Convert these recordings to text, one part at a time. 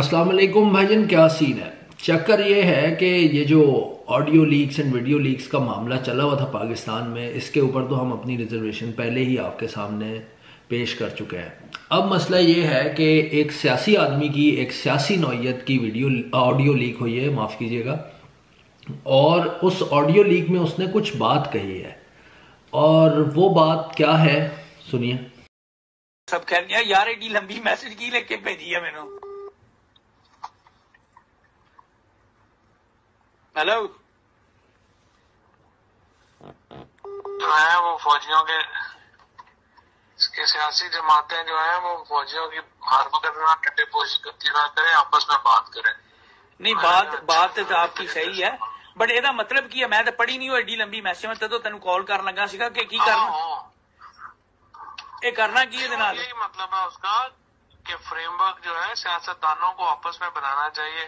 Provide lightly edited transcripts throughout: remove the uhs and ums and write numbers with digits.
अस्सलाम वालेकुम भाईजान, क्या सीन है। चक्कर ये है कि ये जो audio leaks and video leaks का मामला चला हुआ था पाकिस्तान में, इसके ऊपर तो हम अपनी रिजर्वेशन पहले ही आपके सामने पेश कर चुके हैं। अब मसला ये है कि एक सियासी आदमी की एक सियासी नौइयत की ऑडियो लीक हुई है, माफ़ कीजिएगा, और उस ऑडियो लीक में उसने कुछ बात कही है। और वो बात क्या है, सुनिए। सब कह रहे हैं यार एडी लंबी मैसेज की लेके भेजी है मैंने। हेलो, है वो फौजियों के सियासी जमातें जो है वो फौजियों की हर वक्त ना टट्टेपोशी करती ना करें, आपस में बात करें। नहीं बात तो आपकी सही है, बट एदा मतलब की है, मैं तो पढ़ी नहीं हो एडी लंबी मैसेज में, तो तेन कॉल कर लगा सीगा कि की करना ये करना की यही मतलब है उसका कि फ्रेमवर्क जो है सियासतदानों को आपस में बनाना चाहिए।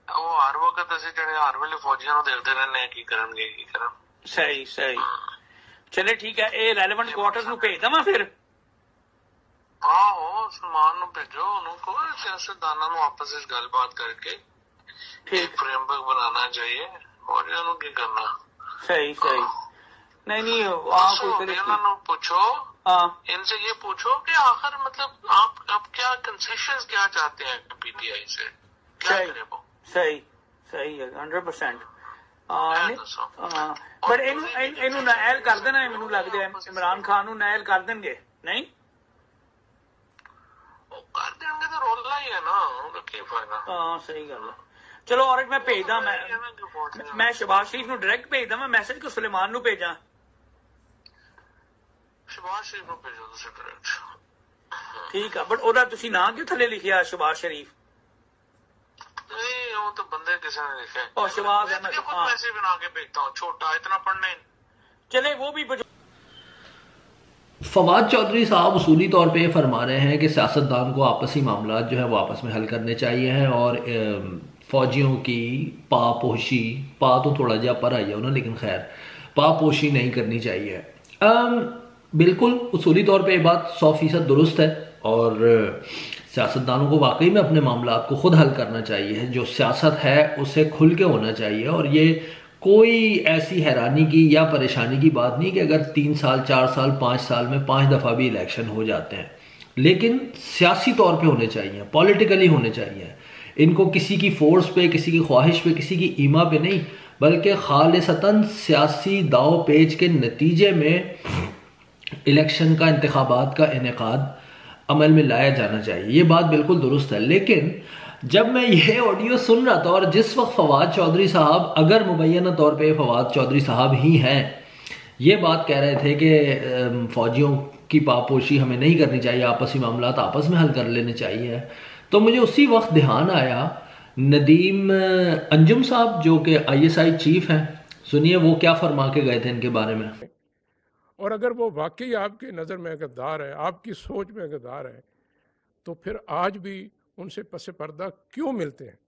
वो हर वक्त ऐसे जड़े हर वेले फौजियों देखते रहने की करनगे की करन। सही सही, चले ठीक है, ये रेलेवेंट क्वार्टर्स नु भेज दवा फिर। आहो सलमान नु भेजो, उनको सियासतदानों नु आपस में गलबात करके एक फ्रेमवर्क बनाना चाहिए। फौजियों नु की करना। सही सही। नहीं कोई पूछो, इनसे ये पूछो कि आखिर मतलब आप क्या कंसेशंस क्या चाहते हैं पीटीआई से, क्या करे वो। सही सही है 100%। पर इनू नायल कर देना, मैनू लगता है इमरान खान नायल कर देंगे। नहीं कर देंगे तो रोला ही है ना, उनका क्या फायदा। हाँ सही गल है। चलो और मैं भेजदा, मैं शहबाज शरीफ नु डायरेक्ट भेजदा, मैं मैसेज को सुलेमान नु भेजा। शहबाज शरीफ नु भेजो तुसी डायरेक्ट। ठीक है, बट ओदा तुसी नाम क्यों थले लिखिया शहबाज शरीफ? नहीं वो तो बंदे किसी ने लिखा है। और शहबाज अहमद खुद मैसेज बना के भेजता हूँ, छोटा इतना पढ़ना ही। चले वो भी फवाद चौधरी साहब उसूली तौर पे फरमा रहे हैं कि सियासतदान को आपसी मामला जो है वो आपस में हल करने चाहिए हैं, और फौजियों की पापोशी, तो थोड़ा जहा पर आई है उन्होंने, लेकिन खैर पापोशी नहीं करनी चाहिए। बिल्कुल उसूली तौर पे ये बात 100% दुरुस्त है, और सियासतदानों को वाकई में अपने मामला को खुद हल करना चाहिए। जो सियासत है उसे खुल के होना चाहिए, और ये कोई ऐसी हैरानी की या परेशानी की बात नहीं कि अगर 3 साल 4 साल 5 साल में 5 दफ़ा भी इलेक्शन हो जाते हैं, लेकिन सियासी तौर पे होने चाहिए, पॉलिटिकली होने चाहिए। इनको किसी की फोर्स पे, किसी की ख्वाहिश पे, किसी की ईमा पे नहीं, बल्कि खालिसतन सियासी दाव पेच के नतीजे में इलेक्शन का, इंतखाबात का इनेकाद अमल में लाया जाना चाहिए। ये बात बिल्कुल दुरुस्त है। लेकिन जब मैं ये ऑडियो सुन रहा था, और जिस वक्त फवाद चौधरी साहब, अगर मुबैना तौर पे फवाद चौधरी साहब ही हैं, ये बात कह रहे थे कि फौजियों की पापोशी हमें नहीं करनी चाहिए, आपसी मामला आपस में हल कर लेने चाहिए, तो मुझे उसी वक्त ध्यान आया नदीम अंजुम साहब जो कि ISI चीफ हैं। सुनिए वो क्या फरमा के गए थे इनके बारे में। और अगर वो वाकई आपकी नज़र में गद्दार है, आपकी सोच में गद्दार है, तो फिर आज भी उनसे पस पर्दा क्यों मिलते हैं?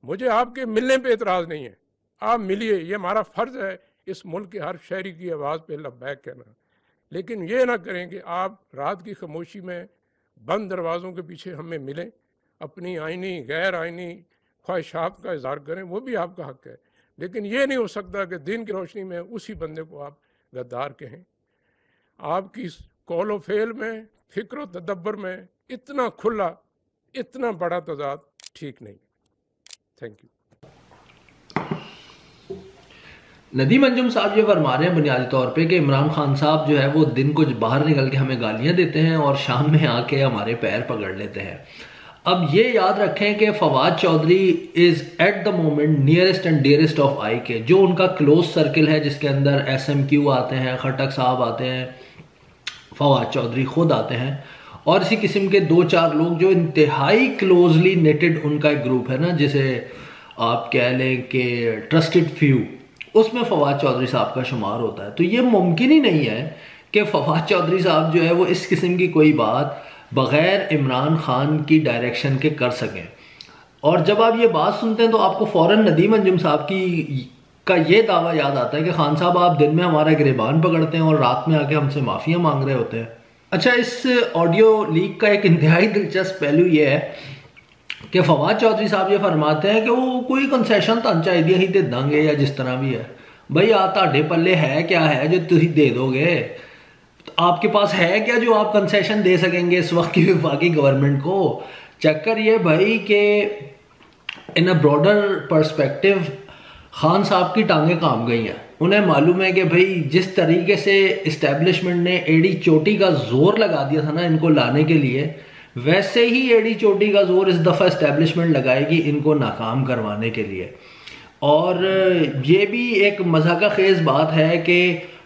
मुझे आपके मिलने पे एतराज़ नहीं है, आप मिलिए, ये हमारा फ़र्ज़ है इस मुल्क के हर शहरी की आवाज़ पे लब्बैक कहना। लेकिन ये ना करें कि आप रात की खामोशी में बंद दरवाज़ों के पीछे हमें मिलें, अपनी आइनी गैर आइनी ख्वाहिशात का इज़हार करें, वो भी आपका हक़ है। लेकिन ये नहीं हो सकता कि दिन की रोशनी में उसी बंदे को आप गद्दार कहें। आपकी कौलो फेल में, फ़िक्र तदब्बर में इतना खुला, इतना बड़ा तजाद ठीक नहीं। Thank you. नदीम अंजुम साहब ये फरमा रहे हैं बुनियादी तौर पे कि इमरान खान साहब जो है वो दिन को बाहर निकल के हमें गालियां देते हैं और शाम में आके हमारे पैर पकड़ लेते हैं। अब ये याद रखें कि Fawad Chaudhry is at the moment nearest and dearest of I K, जो उनका क्लोज सर्किल है, जिसके अंदर SMQ आते हैं, खटक साहब आते हैं, फवाद चौधरी खुद आते हैं, और इसी किस्म के 2-4 लोग जो इंतहाई क्लोजली नेटेड उनका एक ग्रुप है ना, जिसे आप कह लें कि ट्रस्टेड फ्यू, उसमें फवाद चौधरी साहब का शुमार होता है। तो ये मुमकिन ही नहीं है कि फवाद चौधरी साहब जो है वो इस किस्म की कोई बात बग़ैर इमरान खान की डायरेक्शन के कर सकें। और जब आप ये बात सुनते हैं तो आपको फ़ौरन नदीम अंजुम साहब का ये दावा याद आता है कि खान साहब आप दिन में हमारा गिरबान पकड़ते हैं और रात में आके हमसे माफ़ियाँ मांग रहे होते हैं। अच्छा, इस ऑडियो लीक का एक इंतहाई दिलचस्प पहलू ये है कि फवाद चौधरी साहब ये फरमाते हैं कि वो कोई कंसेशन तो चाहिए ही दे देंगे या जिस तरह भी है। भाई आ ताड़े पल्ले है क्या है जो तुम दे दोगे? आपके पास है क्या जो आप कंसेशन दे सकेंगे इस वक्त की वफाकी गवर्नमेंट को? चक्कर ये भाई कि इन अ ब्रॉडर पर्सपेक्टिव खान साहब की टांगें काम गई हैं। उन्हें मालूम है कि भाई जिस तरीके से इस्टेब्लिशमेंट ने एड़ी चोटी का जोर लगा दिया था ना इनको लाने के लिए, वैसे ही एड़ी चोटी का जोर इस दफ़ा इस्टेब्लिशमेंट लगाएगी इनको नाकाम करवाने के लिए। और ये भी एक मज़ाक़ खेज़ बात है कि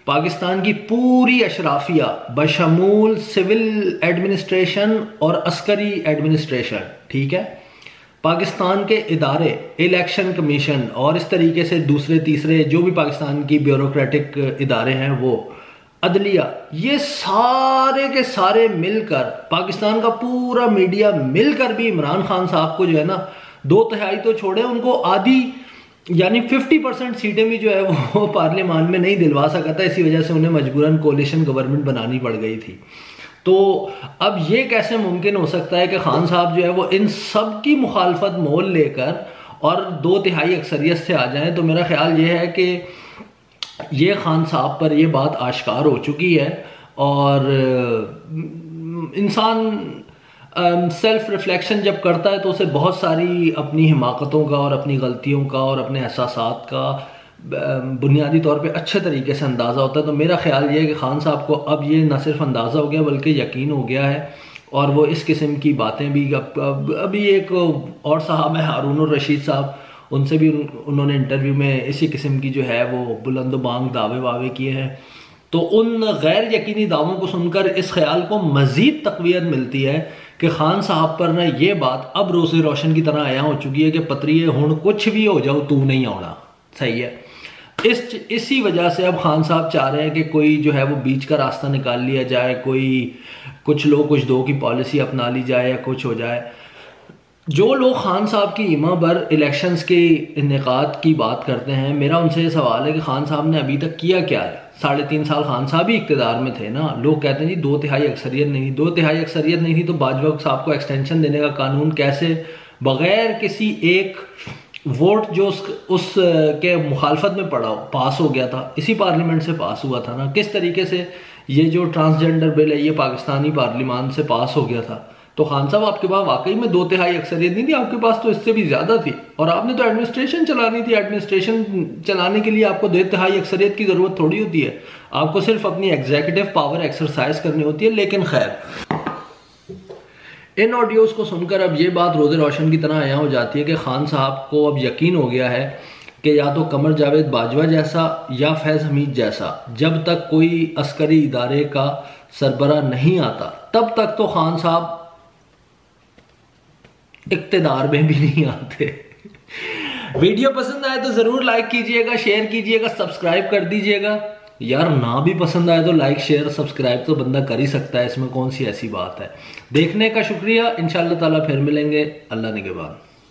पाकिस्तान की पूरी अशराफिया बशमूल सिविल एडमिनिस्ट्रेशन और अस्करी एडमिनिस्ट्रेशन, ठीक है, पाकिस्तान के इदारे, इलेक्शन कमीशन और इस तरीके से दूसरे तीसरे जो भी पाकिस्तान की ब्यूरोक्रेटिक इदारे हैं, वो अदलिया, ये सारे के सारे मिलकर, पाकिस्तान का पूरा मीडिया मिलकर भी इमरान खान साहब को जो है ना 2/3 तो छोड़े, उनको आधी यानी 50% सीटें भी जो है वो पार्लियामान में नहीं दिलवा सका था। इसी वजह से उन्हें मजबूरन कोalition गवर्नमेंट बनानी पड़ गई थी। तो अब ये कैसे मुमकिन हो सकता है कि खान साहब जो है वो इन सब की मुखालफत मोल लेकर और 2/3 अक्सरियत से आ जाएं? तो मेरा ख्याल ये है कि ये खान साहब पर ये बात आश्कार हो चुकी है। और इंसान सेल्फ रिफ्लेक्शन जब करता है तो उसे बहुत सारी अपनी हिमाकतों का और अपनी गलतियों का और अपने एहसासात का बुनियादी तौर पे अच्छे तरीके से अंदाज़ा होता है। तो मेरा ख्याल ये है कि खान साहब को अब ये न सिर्फ अंदाज़ा हो गया बल्कि यकीन हो गया है। और वो इस किस्म की बातें भी अभी एक और साहब है हारून रशीद साहब, उनसे भी उन्होंने इंटरव्यू में इसी किस्म की जो है वो बुलंद-बांग दावे वावे किए हैं। तो उन गैर यकीनी दावों को सुनकर इस ख्याल को मज़ीद तक़वियत मिलती है कि खान साहब पर ना ये बात अब रोज़े रोशन की तरह आया हो चुकी है कि पत्रिये हुण कुछ भी हो जाओ तू नहीं आना, सही है। इसी वजह से अब खान साहब चाह रहे हैं कि कोई जो है वो बीच का रास्ता निकाल लिया जाए, कोई कुछ लोग कुछ दो की पॉलिसी अपना ली जाए या कुछ हो जाए। जो लोग खान साहब की ईमा पर इलेक्शंस के इनेकाद की बात करते हैं, मेरा उनसे ये सवाल है कि खान साहब ने अभी तक किया क्या है? 3.5 साल खान साहब ही इक़्तिदार में थे ना। लोग कहते हैं जी 2/3 अक्सरियत नहीं थी, 2/3 अक्सरियत नहीं थी तो बाजवा साहब को एक्सटेंशन देने का कानून कैसे बगैर किसी एक वोट जो उस के मुखालफत में पड़ा पास हो गया था? इसी पार्लियामेंट से पास हुआ था ना। किस तरीके से ये जो ट्रांसजेंडर बिल है ये पाकिस्तानी पार्लियामान से पास हो गया था? तो खान साहब आपके पास वाकई में 2/3 अक्सरियत नहीं थी, आपके पास तो इससे भी ज्यादा थी। और आपने तो एडमिनिस्ट्रेशन चलानी थी, एडमिनिस्ट्रेशन चलाने के लिए आपको 2/3 अक्सरियत की जरूरत थोड़ी होती है, आपको सिर्फ अपनी एग्जीक्यूटिव पावर एक्सरसाइज करनी होती है। लेकिन खैर, इन ऑडियोज को सुनकर अब ये बात रोज़े रोशन की तरह आया हो जाती है कि खान साहब को अब यकीन हो गया है कि या तो कमर जावेद बाजवा जैसा या फैज हमीद जैसा जब तक कोई अस्करी इदारे का सरबरा नहीं आता तब तक तो खान साहब इक़्तिदार में भी नहीं आते। वीडियो पसंद आए तो जरूर लाइक कीजिएगा, शेयर कीजिएगा, सब्सक्राइब कर दीजिएगा। यार ना भी पसंद आए तो लाइक शेयर सब्सक्राइब तो बंदा कर ही सकता है, इसमें कौन सी ऐसी बात है। देखने का शुक्रिया, इंशाअल्लाह ताला फिर मिलेंगे। अल्लाह निगहबान।